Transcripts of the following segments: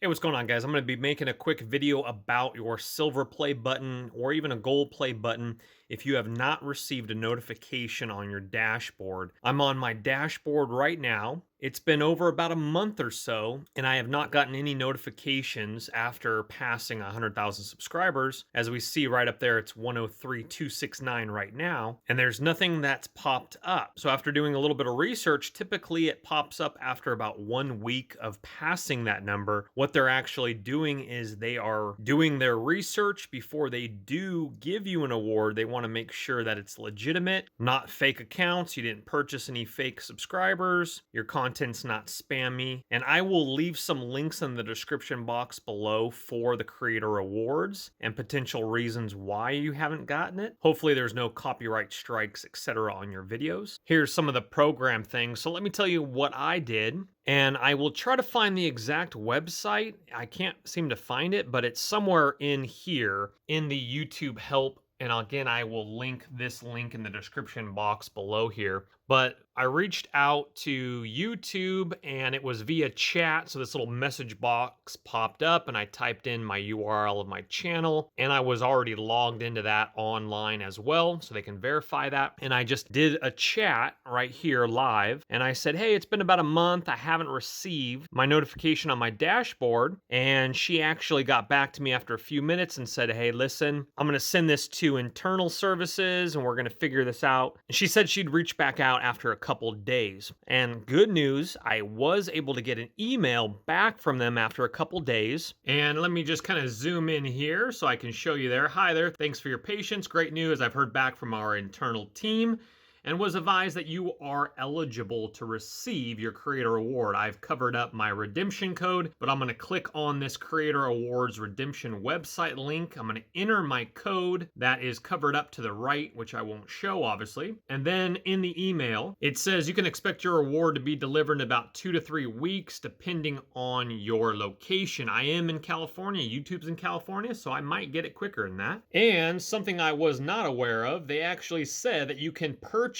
Hey, what's going on, guys? I'm going to be making a quick video about your silver play button or even a gold play button if you have not received a notification on your dashboard. I'm on my dashboard right now. It's been over about a month or so, and I have not gotten any notifications after passing 100,000 subscribers. As we see right up there, it's 103,269 right now, and there's nothing that's popped up. So after doing a little bit of research, typically it pops up after about 1 week of passing that number. What they're actually doing is they are doing their research before they do give you an award. They want to make sure that it's legitimate, not fake accounts. You didn't purchase any fake subscribers. Your content's not spammy. And I will leave some links in the description box below for the creator awards and potential reasons why you haven't gotten it. Hopefully there's no copyright strikes, etc. on your videos. Here's some of the program things. So let me tell you what I did. And I will try to find the exact website. I can't seem to find it, but it's somewhere in here in the YouTube help. And again, I will link this link in the description box below here. But I reached out to YouTube and it was via chat. So this little message box popped up and I typed in my URL of my channel and I was already logged into that online as well. So they can verify that. And I just did a chat right here live. And I said, hey, it's been about a month. I haven't received my notification on my dashboard. And she actually got back to me after a few minutes and said, hey, listen, I'm going to send this to internal services and we're going to figure this out. And she said she'd reach back out after a couple days. And good news, I was able to get an email back from them after a couple days. And let me just kind of zoom in here so I can show you there. Hi there, thanks for your patience. Great news, I've heard back from our internal team and was advised that you are eligible to receive your creator award. I've covered up my redemption code, but I'm gonna click on this creator awards redemption website link. I'm gonna enter my code that is covered up to the right, which I won't show obviously. And then in the email, it says you can expect your award to be delivered in about 2 to 3 weeks, depending on your location. I am in California, YouTube's in California, so I might get it quicker than that. And something I was not aware of, they actually said that you can purchase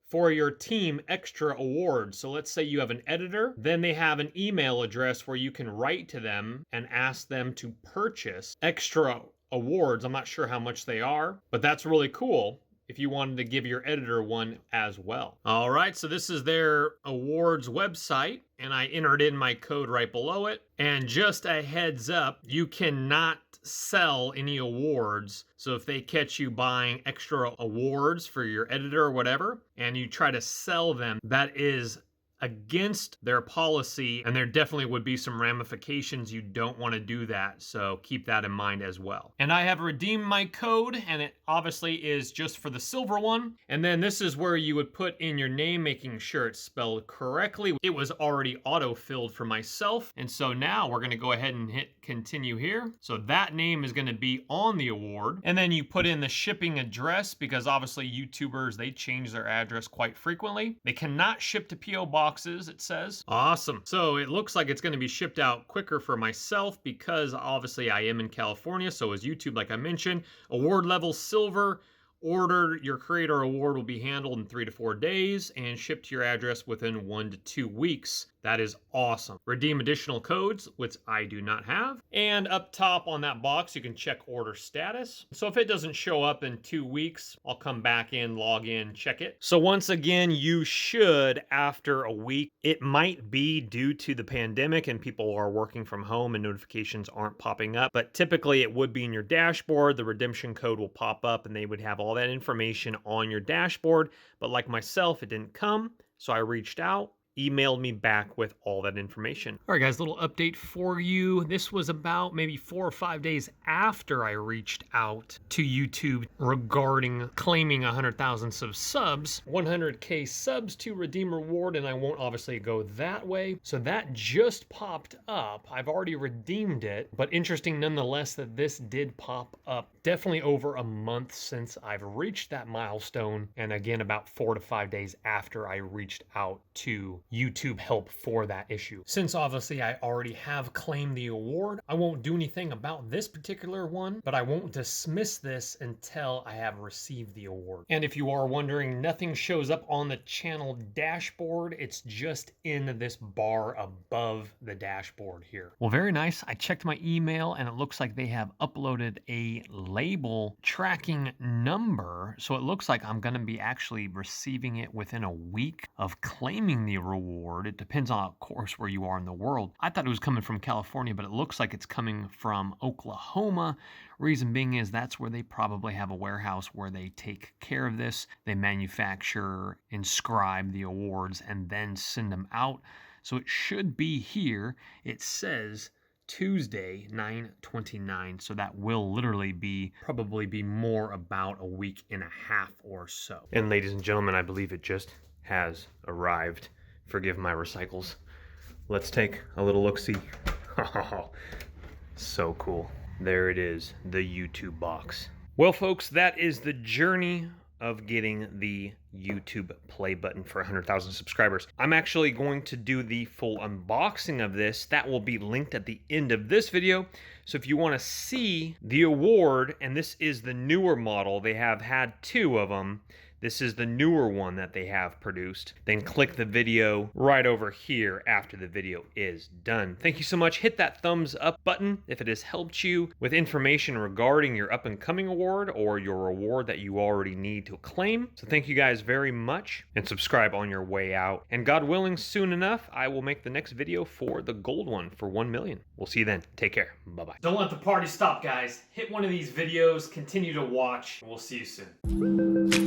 for your team extra awards. So let's say you have an editor, then they have an email address where you can write to them and ask them to purchase extra awards. I'm not sure how much they are, but that's really cool if you wanted to give your editor one as well. All right, so this is their awards website, and I entered in my code right below it. And just a heads up, you cannot sell any awards. So if they catch you buying extra awards for your editor or whatever, and you try to sell them, that is against their policy, and there definitely would be some ramifications. You don't want to do that, so keep that in mind as well. And I have redeemed my code, and it obviously is just for the silver one. And then this is where you would put in your name, making sure it's spelled correctly. It was already auto-filled for myself, and so now we're going to go ahead and hit continue here. So that name is going to be on the award, and then you put in the shipping address, because obviously YouTubers, they change their address quite frequently. They cannot ship to PO boxes, it says. Awesome. So it looks like it's going to be shipped out quicker for myself because obviously I am in California, so is YouTube, like I mentioned. Award level silver. Order your creator award will be handled in 3 to 4 days and shipped to your address within 1 to 2 weeks. That is awesome. Redeem additional codes, which I do not have. And up top on that box, you can check order status. So if it doesn't show up in 2 weeks, I'll come back in, log in, check it. So once again, you should, after a week, it might be due to the pandemic and people are working from home and notifications aren't popping up, but typically it would be in your dashboard. The redemption code will pop up and they would have all that information on your dashboard. But like myself, it didn't come. So I reached out, emailed me back with all that information. All right, guys, little update for you. This was about maybe 4 or 5 days after I reached out to YouTube regarding claiming 100,000 subs, 100K subs to redeem reward, and I won't obviously go that way. So that just popped up. I've already redeemed it, but interesting nonetheless that this did pop up definitely over a month since I've reached that milestone, and again about 4 to 5 days after I reached out to YouTube help for that issue. Since obviously I already have claimed the award, I won't do anything about this particular one, but I won't dismiss this until I have received the award. And if you are wondering, nothing shows up on the channel dashboard. It's just in this bar above the dashboard here. Well, very nice. I checked my email and it looks like they have uploaded a label tracking number. So it looks like I'm going to be actually receiving it within a week of claiming the reward. It depends on, of course, where you are in the world. I thought it was coming from California, but it looks like it's coming from Oklahoma. Reason being is that's where they probably have a warehouse where they take care of this. They manufacture, inscribe the awards, and then send them out. So it should be here. It says Tuesday, 9/29. So that will literally be probably be more about a week and a half or so. And ladies and gentlemen, I believe it just has arrived. Forgive my recycles. Let's take a little look-see. So cool. There it is, the YouTube box. Well, folks, that is the journey of getting the YouTube play button for 100,000 subscribers. I'm actually going to do the full unboxing of this. That will be linked at the end of this video. So if you want to see the award, and this is the newer model, they have had 2 of them. This is the newer one that they have produced. Then click the video right over here after the video is done. Thank you so much. Hit that thumbs up button if it has helped you with information regarding your up and coming award or your award that you already need to claim. So thank you guys very much, and subscribe on your way out. And God willing, soon enough, I will make the next video for the gold one for 1 million. We'll see you then. Take care. Bye-bye. Don't let the party stop, guys. Hit one of these videos, continue to watch, and we'll see you soon.